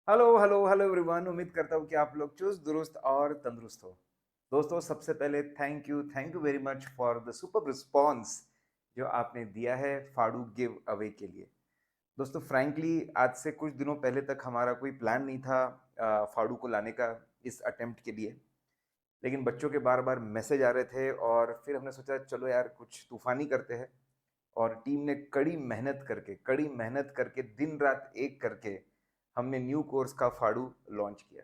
Hello hello hello everyone. उम्मीद करता हूँ कि आप लोग चुस्त दुरुस्त और तंदुरुस्त हो। दोस्तों, सबसे पहले thank you very much for the super response जो आपने दिया है फाड़ू गिव अवे के लिए। दोस्तों, फ्रैंकली आज से कुछ दिनों पहले तक हमारा कोई प्लान नहीं था फाड़ू को लाने का इस अटेम्प्ट के लिए। लेकिन बच्चों के बार बार मैसेज आ रहे थे और फिर हमने सोचा चलो यार कुछ तूफानी करते हैं। और टीम ने कड़ी मेहनत करके दिन रात एक करके हमने न्यू कोर्स का फाड़ू लॉन्च किया।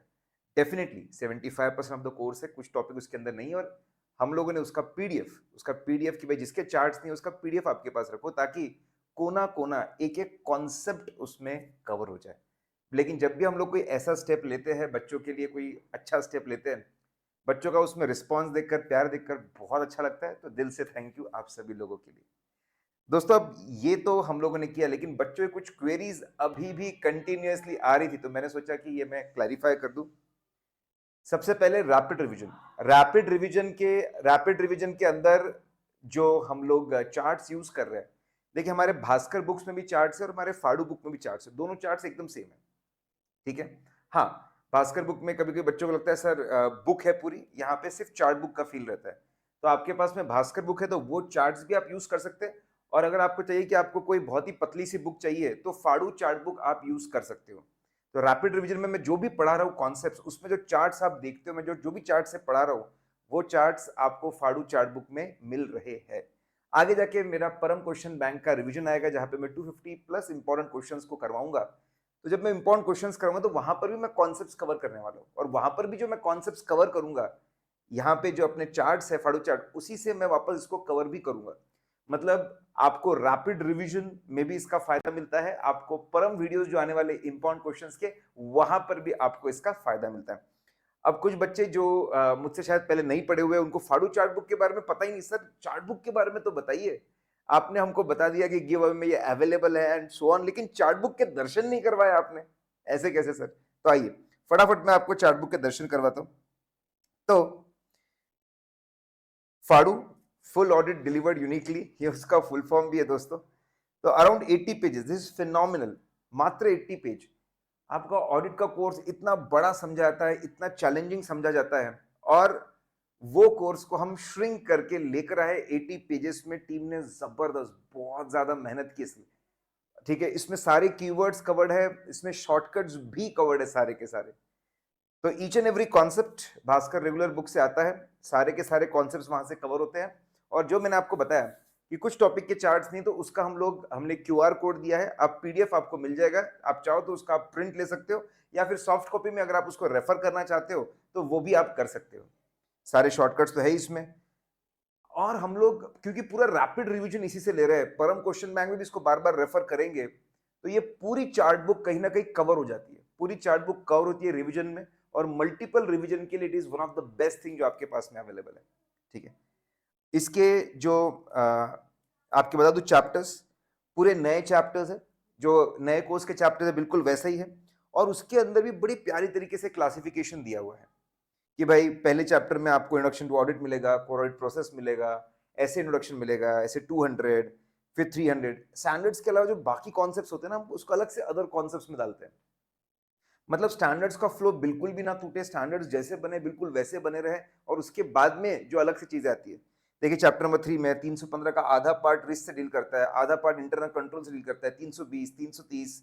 डेफिनेटली 75% ऑफ द कोर्स है, कुछ टॉपिक उसके अंदर नहीं है। और हम लोगों ने उसका पीडीएफ की भाई जिसके चार्ट्स नहीं उसका पीडीएफ आपके पास रखो ताकि कोना कोना एक एक कॉन्सेप्ट उसमें कवर हो जाए। लेकिन जब भी हम लोग कोई ऐसा स्टेप लेते हैं बच्चों के लिए, कोई अच्छा स्टेप लेते हैं, बच्चों का उसमें रिस्पॉन्स देखकर, प्यार देखकर बहुत अच्छा लगता है। तो दिल से थैंक यू आप सभी लोगों के लिए। दोस्तों, अब ये तो हम लोगों ने किया, लेकिन बच्चों की कुछ क्वेरीज अभी भी कंटिन्यूअसली आ रही थी, तो मैंने सोचा कि ये मैं क्लैरिफाई कर दूं। सबसे पहले रैपिड रिवीजन के अंदर जो हम लोग चार्ट्स यूज कर रहे हैं, देखिए हमारे भास्कर बुक्स में भी चार्ट्स है और हमारे फाड़ू बुक में भी चार्ट्स है, दोनों चार्ट्स एकदम सेम है। ठीक है। हाँ, भास्कर बुक में कभी कभी बच्चों को लगता है सर बुक है पूरी, यहाँ पे सिर्फ चार्ट बुक का फील रहता है। तो आपके पास में भास्कर बुक है तो वो चार्ट्स भी आप यूज कर सकते हैं। और अगर आपको चाहिए कि आपको कोई बहुत ही पतली सी बुक चाहिए तो फाड़ू चार्ट बुक आप यूज कर सकते हो। तो रैपिड रिवीजन में मैं जो भी पढ़ा रहा हूँ कॉन्सेप्ट्स, उसमें जो चार्ट्स आप देखते हो, मैं जो जो भी चार्ट से पढ़ा रहा हूँ वो चार्ट्स आपको फाड़ू चार्ट बुक में मिल रहे हैं। आगे जाके मेरा परम क्वेश्चन बैंक का रिवीजन आएगा जहां पे मैं 250 प्लस इंपॉर्टेंट क्वेश्चंस को करवाऊंगा। तो जब मैं इंपॉर्टेंट क्वेश्चंस करूंगा तो वहां पर भी मैं कॉन्सेप्ट्स कवर करने वाला हूं, और वहां पर भी जो मैं कॉन्सेप्ट्स कवर करूंगा, यहाँ पे जो अपने चार्ट्स है फाड़ू चार्ट, उसी से मैं वापस इसको कवर भी करूंगा। मतलब आपको रैपिड रिवीजन में भी इसका फायदा मिलता है, आपको परम वीडियोस जो आने वाले इंपॉर्टेंट क्वेश्चंस के, वहां पर भी आपको इसका फायदा मिलता है। अब कुछ बच्चे जो मुझसे शायद पहले नहीं पढ़े हुए, उनको फाड़ू चार्ट बुक के बारे में पता ही नहीं। सर चार्ट बुक के बारे में तो बताइए। आपने हमको बता दिया कि गिव अवे में ये अवेलेबल है एंड सो ऑन, लेकिन चार्ट बुक के दर्शन नहीं करवाए आपने। ऐसे कैसे सर? तो आइए फटाफट मैं आपको चार्ट बुक के दर्शन करवाता हूं। तो फाड़ू फुल ऑडिट डिलीवर्ड यूनिकली, ये उसका फुल फॉर्म भी है दोस्तों। तो around 80 pages, this is phenomenal. मात्र 80 पेज आपका ऑडिट का कोर्स इतना बड़ा समझा जाता है, इतना चैलेंजिंग समझा जाता है। और वो कोर्स को हम श्रिंक करके लेकर आए 80 पेजेस में। टीम ने जबरदस्त, बहुत ज्यादा मेहनत की इसमें। ठीक है, इसमें सारे कीवर्ड्स कवर्ड है, इसमें शॉर्टकट्स भी कवर्ड है सारे के सारे। तो each and every concept Bhaskar regular book से आता है, सारे के सारे कॉन्सेप्ट्स वहां से कवर होते हैं। और जो मैंने आपको बताया कि कुछ टॉपिक के चार्ट्स नहीं, तो उसका हमने क्यूआर कोड दिया है, आप पीडीएफ आपको मिल जाएगा। आप चाहो तो उसका आप प्रिंट ले सकते हो, या फिर सॉफ्ट कॉपी में अगर आप उसको रेफर करना चाहते हो तो वो भी आप कर सकते हो। सारे शॉर्टकट्स तो है ही इसमें। और हम लोग क्योंकि पूरा रैपिड रिवीजन इसी से ले रहे हैं, परम क्वेश्चन बैंक में भी इसको बार बार रेफर करेंगे, तो ये पूरी चार्ट बुक कहीं ना कहीं कवर हो जाती है। पूरी चार्ट बुक कवर होती है रिवीजन में, और मल्टीपल रिवीजन के लिए it is one of the best thing जो आपके पास में अवेलेबल है। ठीक है। इसके जो आपके बता दूं चैप्टर्स, पूरे नए चैप्टर्स है। जो नए कोर्स के चैप्टर्स है बिल्कुल वैसा ही है। और उसके अंदर भी बड़ी प्यारी तरीके से क्लासिफिकेशन दिया हुआ है कि भाई पहले चैप्टर में आपको इंट्रोडक्शन टू ऑडिट मिलेगा, ऑडिट प्रोसेस मिलेगा, ऐसे इंट्रोडक्शन मिलेगा, ऐसे 200, फिर 300 स्टैंडर्ड्स के अलावा जो बाकी कॉन्सेप्ट्स होते हैं ना, हम उसको अलग से अदर कॉन्सेप्ट्स में डालते हैं। मतलब स्टैंडर्ड्स का फ्लो बिल्कुल भी ना टूटे, स्टैंडर्ड्स जैसे बने बिल्कुल वैसे बने रहे, और उसके बाद में जो अलग से चीजें आती है। देखिए चैप्टर नंबर 3 में 315 का आधा पार्ट रिस्क से डील करता है, आधा पार्ट इंटरनल कंट्रोल से डील करता है, 320, 330।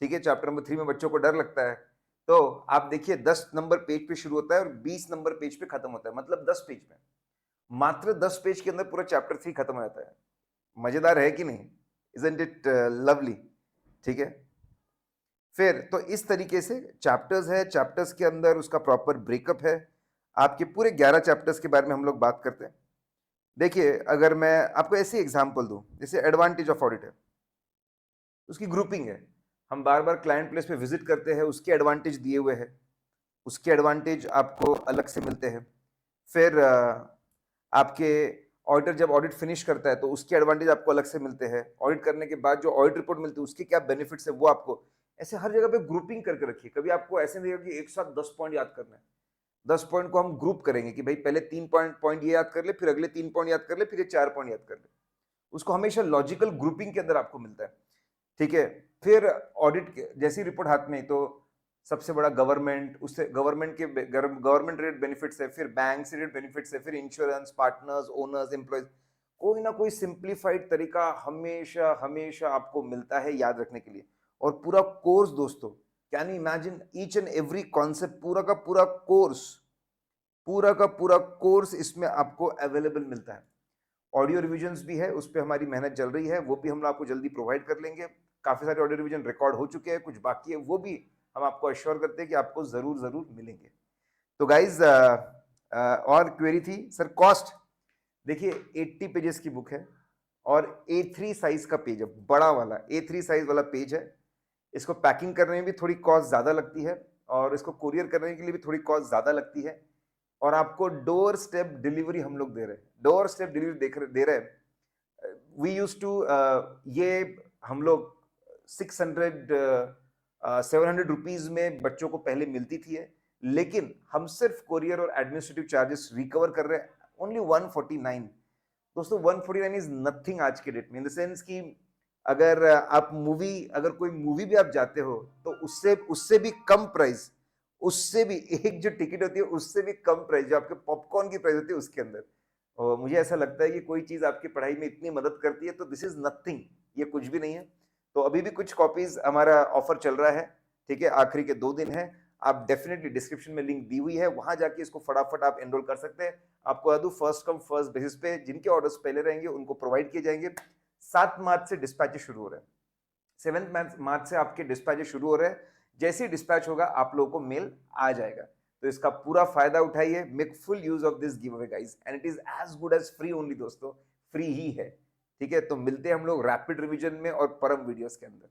ठीक है, चैप्टर नंबर 3 में बच्चों को डर लगता है। तो आप देखिए 10 नंबर पेज पे शुरू होता है और 20 नंबर पेज पे खत्म होता है, मतलब 10 पेज में, मात्र 10 पेज के अंदर पूरा चैप्टर 3 खत्म हो जाता है। मजेदार है कि नहीं? Isn't it lovely? ठीक है। फिर तो इस तरीके से चैप्टर्स है, चैप्टर्स के अंदर उसका प्रॉपर ब्रेकअप है। आपके पूरे 11 चैप्टर्स के बारे में हम लोग बात करते हैं। देखिए अगर मैं आपको ऐसी एग्जांपल दूं, जैसे एडवांटेज ऑफ ऑडिट है, उसकी ग्रुपिंग है। हम बार बार क्लाइंट प्लेस पे विजिट करते हैं, उसके एडवांटेज दिए हुए हैं, उसके एडवांटेज आपको अलग से मिलते हैं। फिर आपके ऑडिटर जब ऑडिट फिनिश करता है तो उसके एडवांटेज आपको अलग से मिलते हैं। ऑडिट करने के बाद जो ऑडिट रिपोर्ट मिलती है उसके क्या बेनिफिट्स है वो आपको, ऐसे हर जगह पे ग्रुपिंग करके रखिए। कभी आपको ऐसे नहीं होगा कि एक साथ 10 पॉइंट याद करना है। 10 पॉइंट को हम ग्रुप करेंगे कि भाई पहले 3 पॉइंट ये याद कर ले, फिर अगले 3 पॉइंट याद कर ले, फिर ये 4 पॉइंट याद कर ले। उसको हमेशा लॉजिकल ग्रुपिंग के अंदर आपको मिलता है। ठीक है। फिर ऑडिट जैसी रिपोर्ट हाथ में, तो सबसे बड़ा गवर्नमेंट, उससे गवर्नमेंट के गवर्नमेंट रेट बेनिफिट्स है, फिर बैंक से रेट बेनिफिट्स है, फिर इंश्योरेंस, पार्टनर्स, ओनर्स, एम्प्लॉयज, कोई ना कोई सिंप्लीफाइड तरीका हमेशा हमेशा आपको मिलता है याद रखने के लिए। और पूरा कोर्स दोस्तों, can you imagine each and every concept, पूरा का पूरा कोर्स, पूरा का पूरा कोर्स इसमें आपको अवेलेबल मिलता है। ऑडियो रिविजन्स भी है, उस पे हमारी मेहनत चल रही है, वो भी हम आपको जल्दी प्रोवाइड कर लेंगे। काफी सारे ऑडियो रिविजन रिकॉर्ड हो चुके हैं, कुछ बाकी है, वो भी हम आपको अश्योर करते हैं कि आपको जरूर जरूर मिलेंगे। तो गाइज और क्वेरी थी सर कॉस्ट। देखिए 80 पेजेस की बुक है और A3 साइज का पेज है, बड़ा वाला A3 साइज वाला पेज है। इसको पैकिंग करने में भी थोड़ी कॉस्ट ज्यादा लगती है और इसको कुरियर करने के लिए भी थोड़ी कॉस्ट ज्यादा लगती है। और आपको डोर स्टेप डिलीवरी हम लोग दे रहे हैं, डोर स्टेप डिलीवरी दे रहे हैं। वी यूज टू ये हम लोग 700 रुपीज में बच्चों को पहले मिलती थी है, लेकिन हम सिर्फ कोरियर और एडमिनिस्ट्रेटिव चार्जेस रिकवर कर रहे हैं ओनली 149। दोस्तों 149 इज नथिंग आज के डेट में, इन द सेंस कि अगर आप मूवी, अगर कोई मूवी भी आप जाते हो तो उससे उससे भी कम प्राइस, उससे भी एक जो टिकट होती है उससे भी कम प्राइस, जो आपके पॉपकॉर्न की प्राइस होती है उसके अंदर। और मुझे ऐसा लगता है कि कोई चीज आपकी पढ़ाई में इतनी मदद करती है तो दिस इज नथिंग, ये कुछ भी नहीं है। तो अभी भी कुछ कॉपीज हमारा ऑफर चल रहा है, ठीक है, आखिरी के 2 दिन है। आप डेफिनेटली डिस्क्रिप्शन में लिंक दी हुई है, वहां जाके इसको फटाफट आप एनरोल कर सकते हैं। आपको बता दूं फर्स्ट कम फर्स्ट बेसिस पे जिनके ऑर्डर्स पहले रहेंगे उनको प्रोवाइड किए जाएंगे। 7 मार्च से डिस्पैचेस शुरू हो रहे हैं, 7 मार्च से आपके डिस्पैचेस शुरू हो रहे हैं। जैसे ही डिस्पैच होगा आप लोगों को मेल आ जाएगा। तो इसका पूरा फायदा उठाइए, make full use of this giveaway guys, and it is as good as free only दोस्तों, फ्री ही है। ठीक है, तो मिलते हैं हम लोग रैपिड रिवीजन में और परम वीडियोस के अंदर।